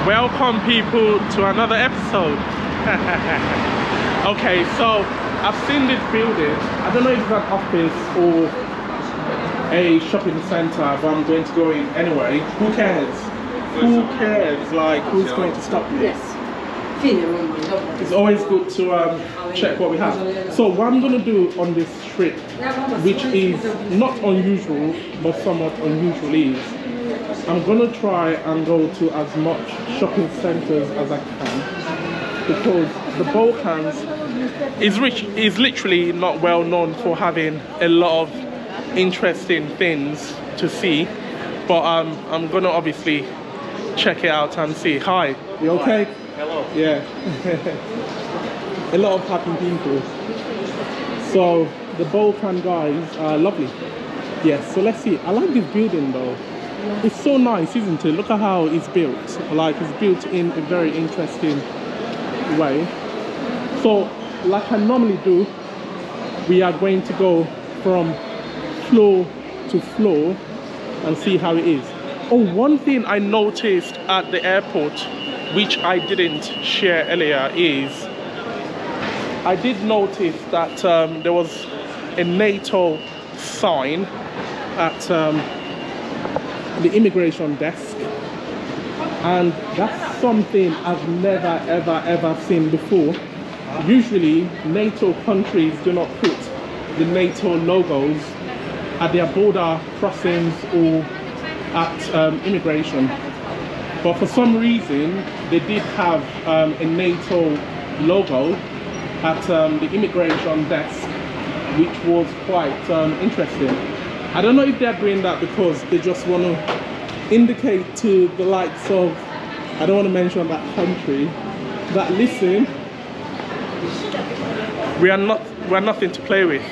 Welcome people to another episode. Okay, so I've seen this building. I don't know if it's an office or a shopping center, but I'm going to go in anyway. Who cares? Who cares? Like, who's going to stop this? It's always good to check what we have. So what I'm going to do on this trip, which is not unusual but somewhat unusual, is I'm going to try and go to as much shopping centers as I can, because the Balkans is literally not well known for having a lot of interesting things to see, but I'm going to obviously check it out and see. Hi, you okay? Hello. Yeah. A lot of happy people. So the Balkan guys are lovely. Yes, so let's see. I like this building though. It's so nice, isn't it? Look at how it's built. Like, it's built in a very interesting way. So like I normally do, we are going to go from floor to floor and see how it is. Oh, one thing I noticed at the airport, which I didn't share earlier, is I did notice that there was a NATO sign at the immigration desk, and that's something I've never ever seen before. Usually NATO countries do not put the NATO logos at their border crossings or at immigration, but for some reason they did have a NATO logo at the immigration desk, which was quite interesting. I don't know if they're doing that because they just want to indicate to the likes of, I don't want to mention that country, that listen, we're nothing to play with.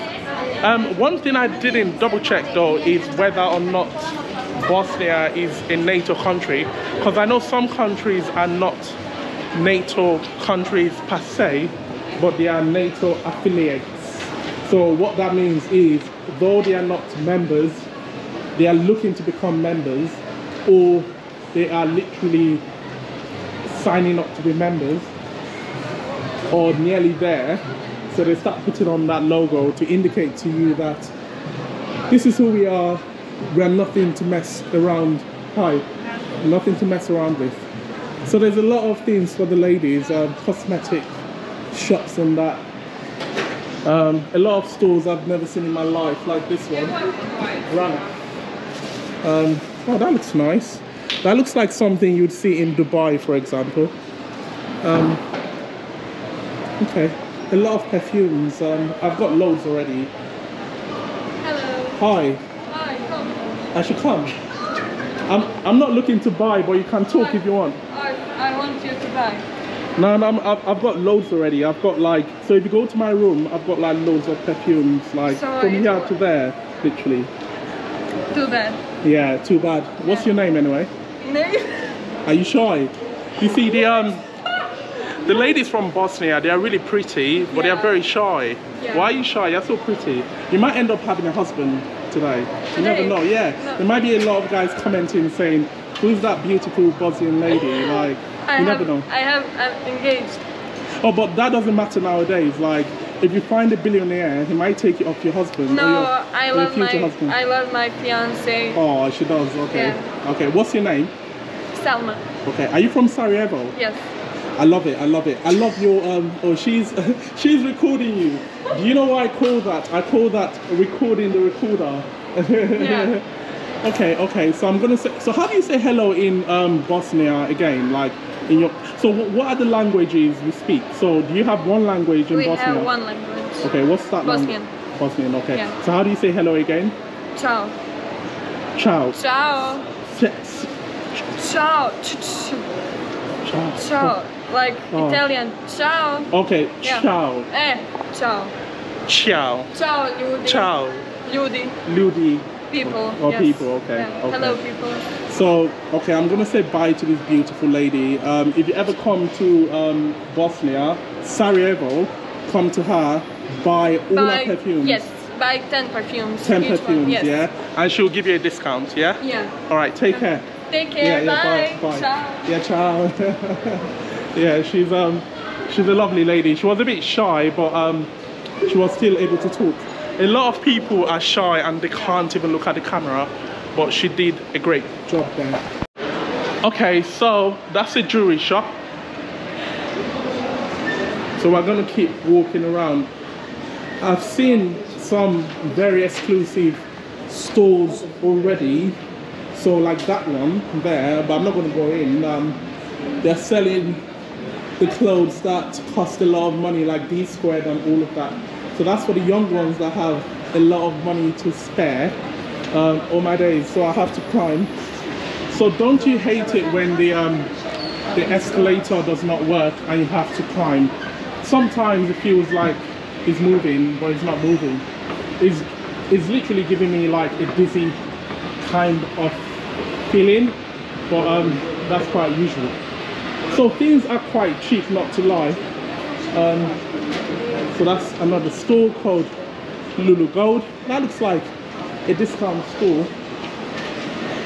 One thing I didn't double check though is whether or not Bosnia is a NATO country, because I know some countries are not NATO countries per se, but they are NATO affiliates. So what that means is, though they are not members, they are looking to become members, or they are literally signing up to be members, or nearly there. So they start putting on that logo to indicate to you that this is who we are. We are nothing to mess around. Hi, nothing to mess around with. So there's a lot of things for the ladies, cosmetic shops and that. A lot of stores I've never seen in my life, like this one. Oh, that looks nice. That looks like something you'd see in Dubai, for example. Okay, a lot of perfumes. I've got loads already. Hello. Hi. Hi, come. I should come. I'm not looking to buy, but you can talk if you want. I want you to buy. No, I've got loads already. I've got like, so if you go to my room, I've got like loads of perfumes, like so from here to there, literally. Too bad. Yeah, too bad. What's your name anyway? Name? Are you shy? You see, the ladies from Bosnia, they are really pretty, but they are very shy. Yeah. Why are you shy? You're so pretty. You might end up having a husband today. You never know. Yeah, no. There might be a lot of guys commenting saying, "Who's that beautiful Bosnian lady?" Like, you never know. I'm engaged. Oh, but that doesn't matter nowadays. Like, if you find a billionaire, he might take you off your husband. No, or your I love my fiance. Oh, she does. Okay. Yeah. Okay. What's your name? Salma. Okay. Are you from Sarajevo? Yes. I love it. I love it. I love your oh, she's recording you. Do you know what I call that? I call that recording the recorder. Yeah. Okay. So I'm gonna say. So how do you say hello in Bosnia again? Like in your. So what are the languages you speak? So do you have one language in Bosnia? We have one language. Okay. What's that? Bosnian. Bosnian. Okay. Yeah. So how do you say hello again? Ciao. Ciao. Ciao. Ciao. Ciao. Ciao. Like Italian. Ciao. Okay. Yeah. Ciao. Ciao. Ciao. Ciao, ljudi. Ciao. Ljudi. Ljudi. People. Oh, yes. people. Okay. Yeah. Okay. Hello, people. So, okay, I'm gonna say bye to this beautiful lady. If you ever come to Bosnia, Sarajevo, come to her, buy all her perfumes. Yes, buy 10 perfumes. 10 perfumes, yes. yeah? And she'll give you a discount, yeah? Yeah. All right, take care. Take care. Bye. Bye. Ciao. Yeah, ciao. Yeah, she's a lovely lady. She was a bit shy, but she was still able to talk. A lot of people are shy and they can't even look at the camera, but she did a great job there. Okay, so that's a jewelry shop. So we're gonna keep walking around. I've seen some very exclusive stores already, so like that one there, but I'm not gonna go in. They're selling the clothes that cost a lot of money, like D squared and all of that. So that's for the young ones that have a lot of money to spare all my days, so I have to climb. So don't you hate it when the escalator does not work and you have to climb? Sometimes it feels like it's moving, but it's not moving. It's literally giving me like a dizzy kind of feeling, but that's quite usual. So things are quite cheap, not to lie. So that's another store called Lulu Gold. That looks like a discount store.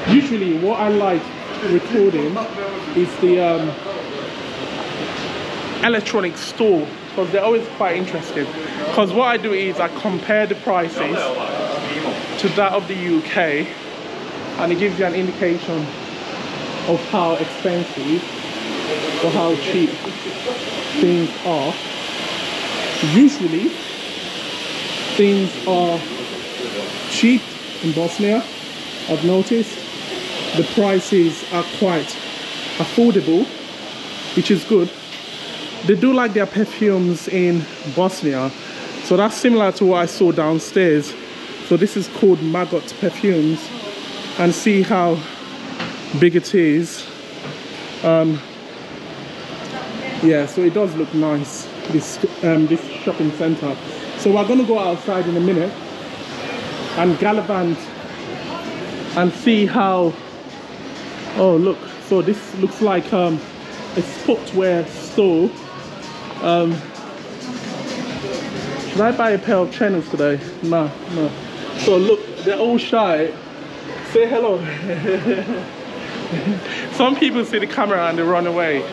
Usually what I like recording is the electronic store, because they're always quite interesting. Because what I do is I compare the prices to that of the UK, and it gives you an indication of how expensive or how cheap things are. Usually things are cheap in Bosnia. I've noticed the prices are quite affordable, which is good. They do like their perfumes in Bosnia, so that's similar to what I saw downstairs. So this is called Maggot Perfumes, and see how big it is. Yeah, so it does look nice, this shopping center. So we're gonna go outside in a minute and gallivant and see how. Oh look, so this looks like a sportswear store. Should I buy a pair of trainers today? No. So look, they're all shy. Say hello. Some people see the camera and they run away.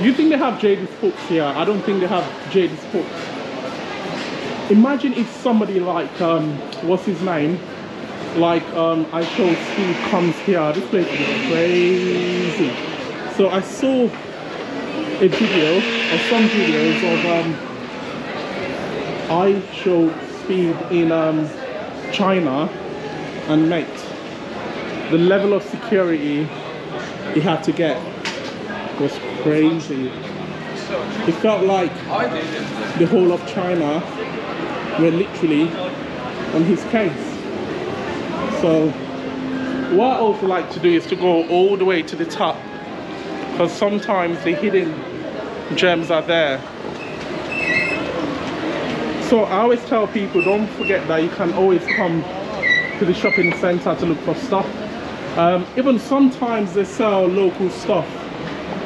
You think they have JD Sports here? I don't think they have JD Sports. Imagine if somebody like, what's his name? Like I Show Speed comes here. This place is crazy. So I saw a video or some videos of I Show Speed in China, and mate, the level of security he had to get was crazy. It felt like the whole of China were literally on his case. So what I also like to do is to go all the way to the top, because sometimes the hidden gems are there. So I always tell people, don't forget that you can always come to the shopping center to look for stuff. Even sometimes they sell local stuff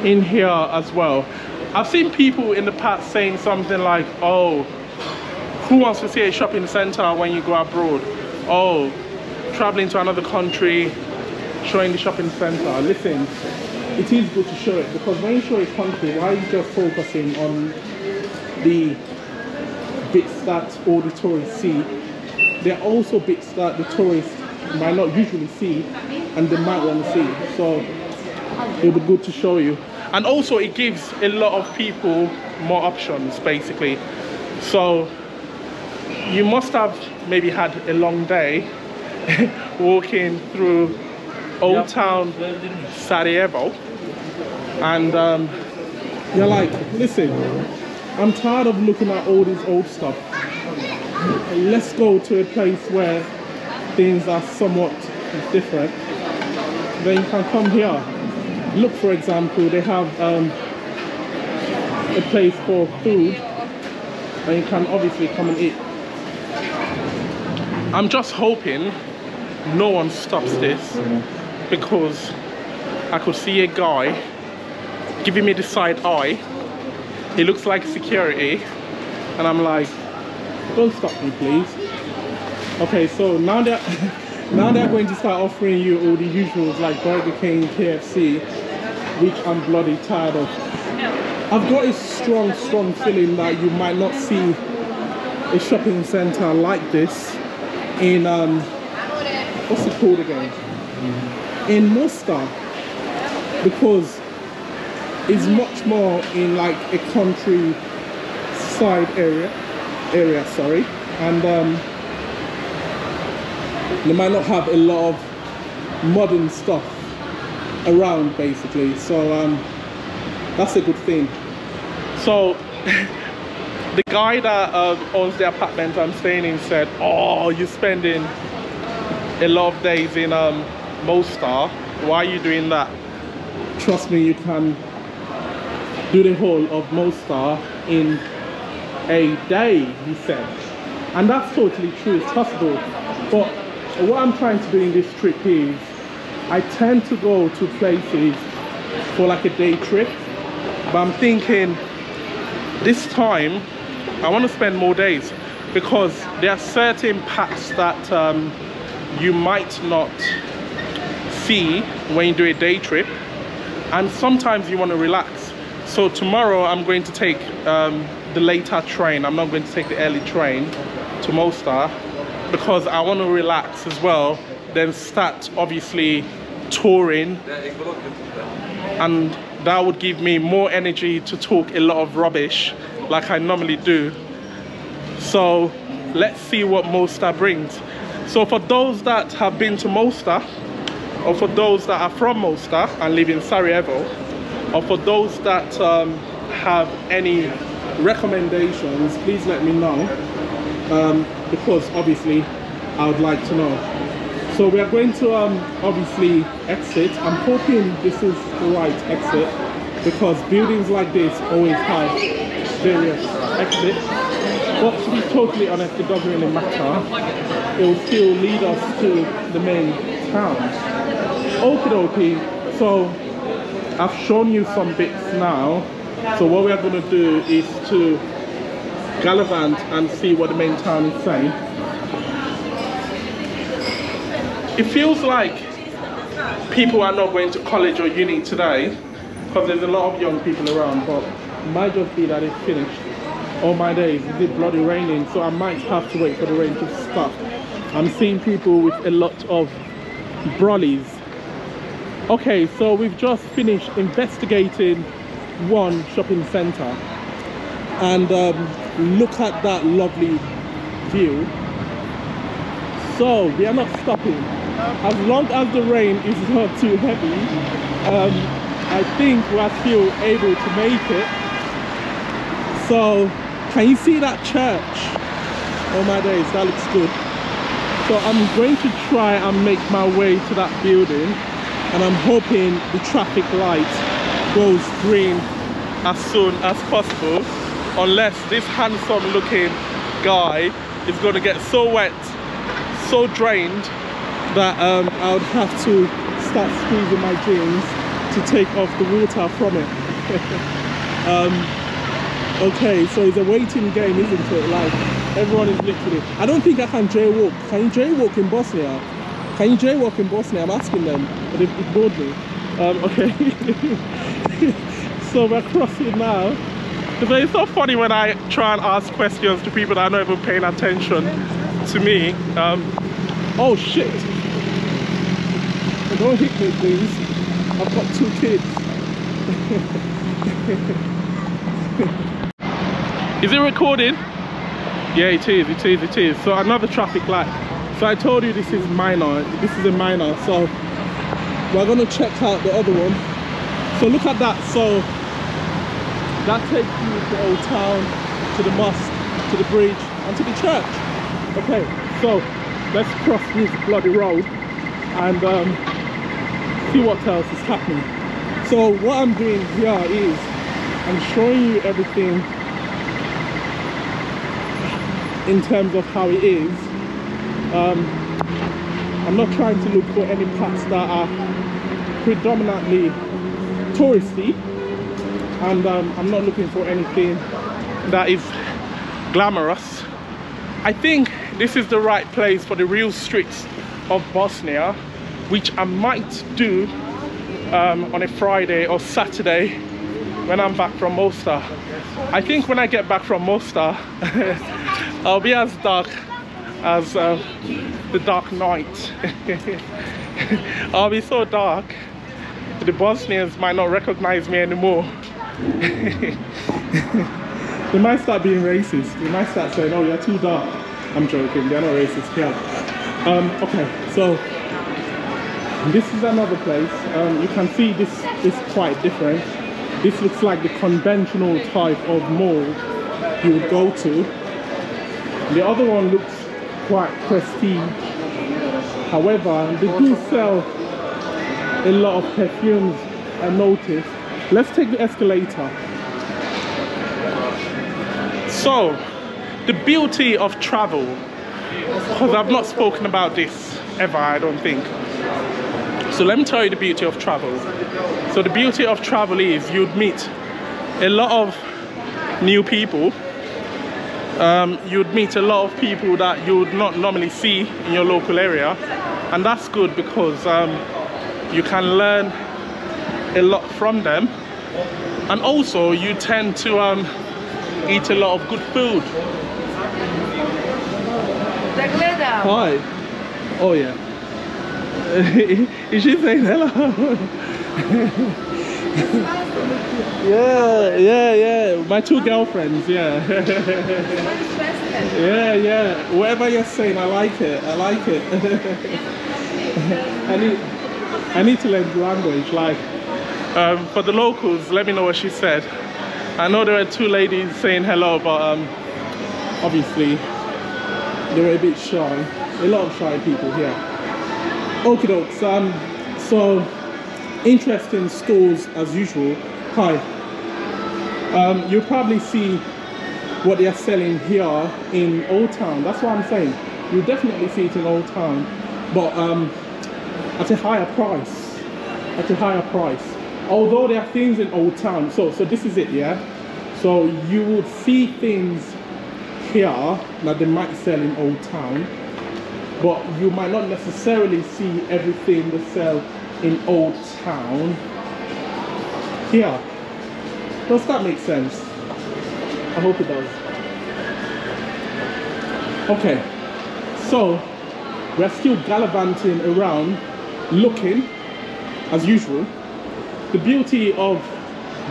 in here as well. I've seen people in the past saying something like, oh, who wants to see a shopping center when you go abroad? Oh, traveling to another country, showing the shopping center. Listen, it is good to show it, because when you show a country, why are you just focusing on the bits that all the tourists see? There are also bits that the tourists might not usually see and they might want to see. So it'll be good to show you. And also it gives a lot of people more options, basically. So you must have maybe had a long day walking through Old Town Sarajevo, and you're like, listen, I'm tired of looking at all this old stuff. Let's go to a place where things are somewhat different. Then you can come here. Look, for example, they have a place for food, and you can obviously come and eat. I'm just hoping no one stops this, because I could see a guy giving me the side eye. He looks like security, and I'm like, don't stop me, please. Okay, so now Now they're going to start offering you all the usuals like Burger King, KFC, which I'm bloody tired of. I've got a strong feeling that you might not see a shopping center like this in what's it called again? In Mostar, because it's much more in like a countryside area, sorry, and they might not have a lot of modern stuff around basically, so that's a good thing. So the guy that owns the apartment I'm staying in said, oh, you're spending a lot of days in Mostar, why are you doing that? Trust me, you can do the whole of Mostar in a day, he said, and that's totally true, it's possible. But what I'm trying to do in this trip is I tend to go to places for like a day trip, but I'm thinking this time I want to spend more days, because there are certain paths that you might not see when you do a day trip, and sometimes you want to relax. So tomorrow I'm going to take the later train. I'm not going to take the early train to Mostar, because I want to relax as well, then start obviously touring, and that would give me more energy to talk a lot of rubbish like I normally do. So let's see what Mostar brings. So for those that have been to Mostar, or for those that are from Mostar and live in Sarajevo, or for those that have any recommendations, please let me know, because obviously I would like to know. So we are going to obviously exit. I'm hoping this is the right exit, because buildings like this always have various exits. But to be totally honest, it doesn't really matter. It will still lead us to the main town. Okie dokie. So I've shown you some bits now. So what we are going to do is to gallivant and see what the main town is saying. It feels like people are not going to college or uni today, because there's a lot of young people around, but it might just be that it's finished. Oh my days, it's bloody raining, so I might have to wait for the rain to stop. I'm seeing people with a lot of brollies. Okay, so we've just finished investigating one shopping center, and look at that lovely view. So we are not stopping as long as the rain is not too heavy. I think we're still able to make it. So can you see that church? Oh my days, that looks good. So I'm going to try and make my way to that building, and I'm hoping the traffic light goes green as soon as possible, unless this handsome looking guy is going to get so wet, so drained, that I would have to start squeezing my jeans to take off the water from it. Okay, so it's a waiting game, isn't it? Like, everyone is literally... I don't think I can jaywalk. Can you jaywalk in Bosnia? Can you jaywalk in Bosnia? I'm asking them, but they've ignored me. Okay. So we're crossing now. Because it's so funny when I try and ask questions to people that are not even paying attention to me. Oh shit! Don't hit me, please. I've got 2 kids. Is it recording? Yeah, it is. So another traffic light. So I told you this is minor. This is a minor. So we're gonna check out the other one. So look at that. So that takes you to the old town, to the mosque, to the bridge, and to the church. Okay, so let's cross this bloody road and see what else is happening. So what I'm doing here is I'm showing you everything in terms of how it is. I'm not trying to look for any parts that are predominantly touristy, and I'm not looking for anything that is glamorous. I think this is the right place for the real streets of Bosnia, which I might do on a Friday or Saturday when I'm back from Mostar. I think when I get back from Mostar, I'll be as dark as the dark night. I'll be so dark, the Bosnians might not recognize me anymore. They might start being racist. They might start saying, oh, you're too dark. I'm joking, they're not racist here. Okay, so this is another place. You can see this is quite different. This looks like the conventional type of mall you would go to. The other one looks quite prestige. However, they do sell a lot of perfumes, I noticed. Let's take the escalator. So, the beauty of travel, because I've not spoken about this ever, I don't think. So let me tell you the beauty of travel. So the beauty of travel is you'd meet a lot of new people. You'd meet a lot of people that you would not normally see in your local area, and that's good because you can learn a lot from them, and also you tend to eat a lot of good food. Hi. Oh yeah. Is she saying hello? Yeah. My two girlfriends, yeah. Yeah. Whatever you're saying, I like it. I need to learn the language. Like, for the locals, let me know what she said. I know there were two ladies saying hello, but obviously they were a bit shy. A lot of shy people here. Okie dokes, so interesting stores as usual. Hi. You'll probably see what they are selling here in Old Town. That's what I'm saying. You'll definitely see it in Old Town, but at a higher price. Although there are things in Old Town. So this is it, yeah? So you would see things here that they might sell in Old Town, but you might not necessarily see everything they sell in Old Town here. Does that make sense? I hope it does. Okay, so we're still gallivanting around, looking as usual. The beauty of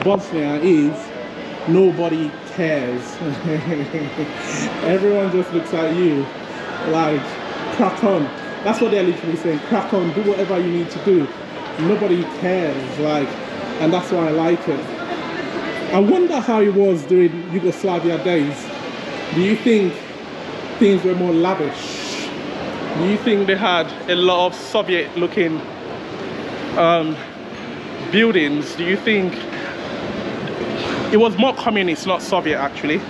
Bosnia is nobody cares. Everyone just looks at you like, crack on. That's what they're literally saying, crack on, do whatever you need to do. Nobody cares, like, and that's why I like it. I wonder how it was during Yugoslavia days. Do you think things were more lavish? Do you think they had a lot of Soviet looking buildings? Do you think it was more communist, not Soviet actually?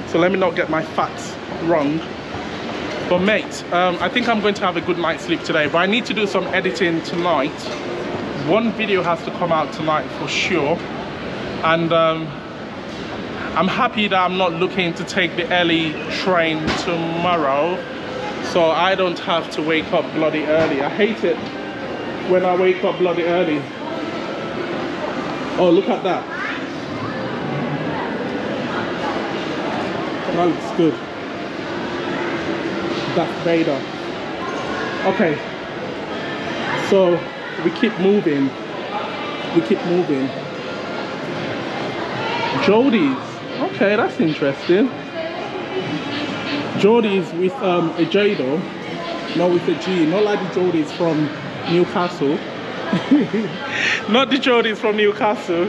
So let me not get my facts wrong. But mate, I think I'm going to have a good night's sleep today, but I need to do some editing tonight. One video has to come out tonight for sure, and I'm happy that I'm not looking to take the early train tomorrow, so I don't have to wake up bloody early. I hate it when I wake up bloody early. Oh, look at that. That looks good. Darth Vader. Okay, so we keep moving. Jodi's. Okay, that's interesting. Jodi's with a J though, not with a G. Not like the Jodi's from Newcastle. Not the Jodi's from Newcastle.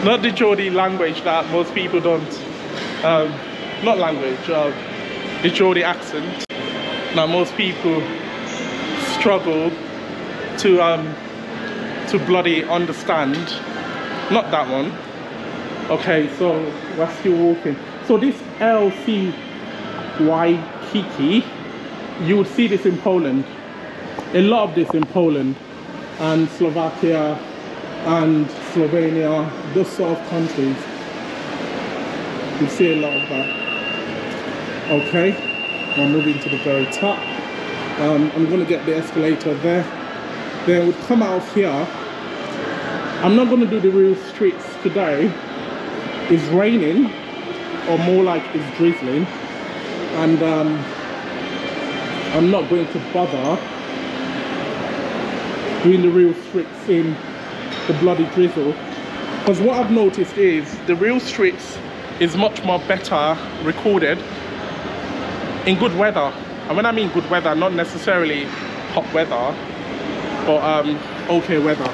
Not the Geordie language that most people don't. Not language. The Geordie accent. Now most people struggle to bloody understand. Not that one. Okay, so we're still walking. So this LC Waikiki, you would see this in Poland. A lot of this in Poland and Slovakia and Slovenia, those sort of countries. You see a lot of that. Okay, we're moving to the very top. I'm going to get the escalator there. Then we'd come out of here. I'm not going to do the real streets today. It's raining, or more like it's drizzling, and I'm not going to bother doing the real streets in the bloody drizzle, because what I've noticed is the real streets is much more better recorded in good weather. And when I mean good weather, not necessarily hot weather, but okay weather.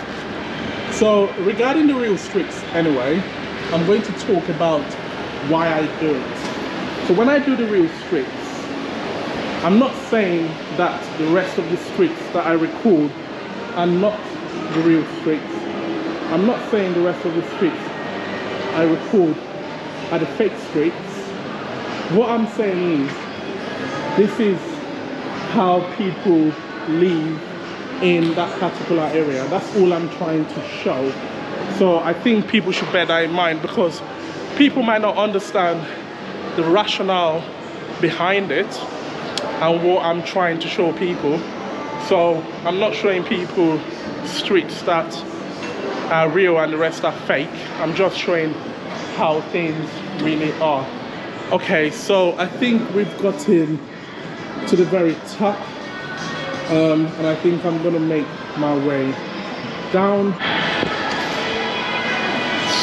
So regarding the real streets anyway, I'm going to talk about why I do it. So when I do the real streets, I'm not saying that the rest of the streets that I record are not the real streets. I'm not saying the rest of the streets I record are the fake streets. What I'm saying is, this is how people live in that particular area. That's all I'm trying to show. So I think people should bear that in mind, because people might not understand the rationale behind it and what I'm trying to show people. So I'm not showing people streets that are real and the rest are fake. I'm just showing how things really are. Okay, so I think we've gotten to the very top, and I think I'm gonna make my way down.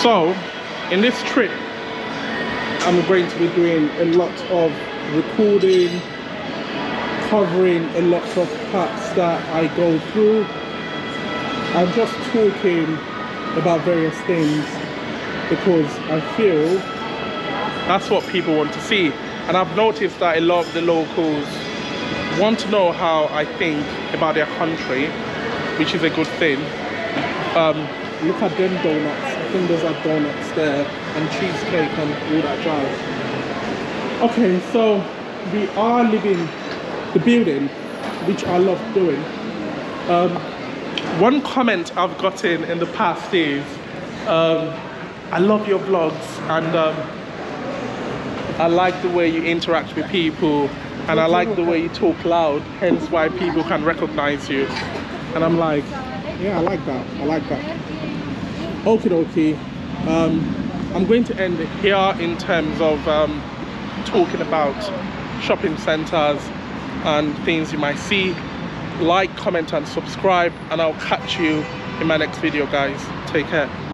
So in this trip, I'm going to be doing a lot of recording, covering a lot of parts that I go through. I'm just talking about various things because I feel that's what people want to see. And I've noticed that a lot of the locals want to know how I think about their country, which is a good thing. Look at them donuts. I think those are donuts there, and cheesecake and all that jazz. Okay, so we are leaving the building, which I love doing. One comment I've gotten in the past is, I love your vlogs, and I like the way you interact with people, and I like the way you talk loud, hence why people can recognize you. And I'm like, yeah, I like that. I like that. Okie dokie. I'm going to end it here in terms of talking about shopping centers and things you might see. Like, comment and subscribe, and I'll catch you in my next video, guys. Take care.